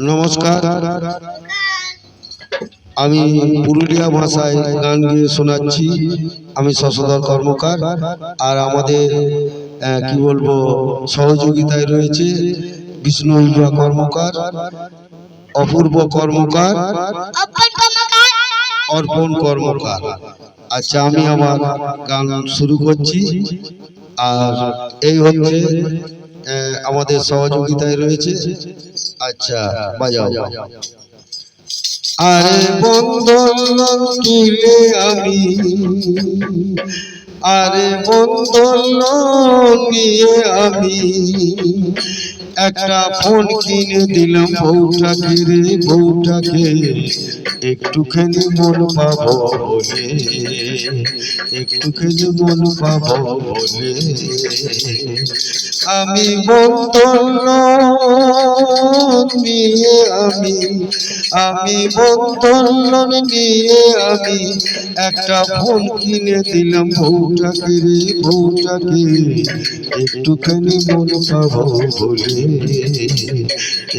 নমস্কার। আমি পুরুলিয়া ভাষায় গান গিয়ে শোনাচ্ছি। আমি শশধর কর্মকার। আর আমাদের কি বলবো সহযোগিতায় রয়েছে বিষ্ণু কর্মকার, অপূর্ব কর্মকার, অর্পণ কর্মকার। আচ্ছা, আমি আমার গান শুরু করছি। আর এই হচ্ছে আমাদের সহযোগিতায় রয়েছে। আচ্ছা, বাজাও। আরে বন্ধন তুলে আমি, আরে বন্ধন নিয়ে আমি একটা ফোন কিনে দিলাম বউটাকে রে, বউটাকে একটুখানি মন পাবো বলে, একটুখানি মন পাবো বলে আমি বন্ধন নিয়ে আমি বন্ধন নিয়ে আমি একটা ফোন কিনে দিলাম বউটাকে রে, বউটাকে একটুখানি মন পাবো বলে,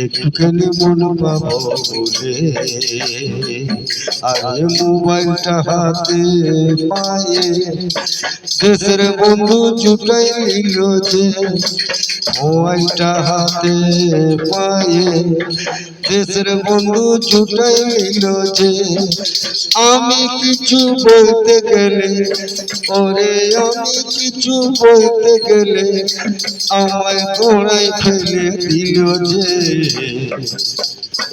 একটুখানি মন পাবো বলে। আরে মোবাইলটা হাতে পায়ে দেশের বন্ধু জুটাই নিল যে, মোবাইলটা হাতে পায়ে দেশের বন্ধু জুটাই নিল যে। আমি কিছু বলতে গেলে, ওরে আমি কিছু বলতে গেলে আমায় গোড়ায় ফেলে দিল যে।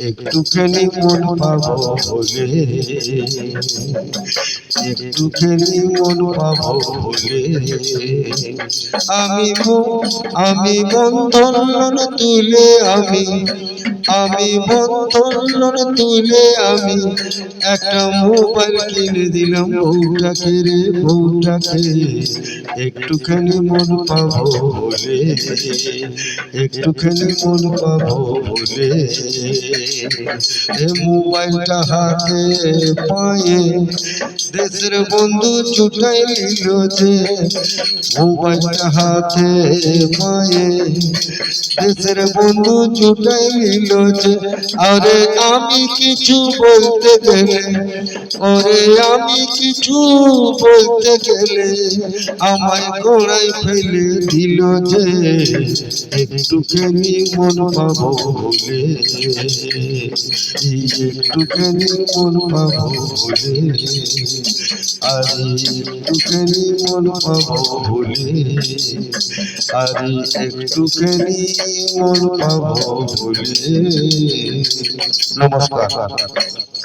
একটুখানি মন পাবো বলে, একটুখানি মন পাবো বলে আমি বন্ধন তুলে আমি বন্ধন তুলে আমি একটা মোবাইল কিনে দিলাম বউটাকে রে, বউটাকে একটুখানি মন পাবো বলে, একটুখানি মন পাবো বলে। মোবাইলটা হাতে পায়ে দেশের বন্ধু জুটাই নিল যে, মোবাইলটা হাতে পায়ে দেশের বন্ধু জুটাই নিল যে। আরে আমি কিছু বলতে গেলে, ওরে আমি কিছু বলতে গেলে আমায় গোড়ায় ফেলে দিল যে। একটুখানি মন পাবো বলে, একটুখানি মন পাবো বলে, আরে একটুখানি মন পাবো বলে, আরে একটুখানি মন পাবো বলে। নমস্কার।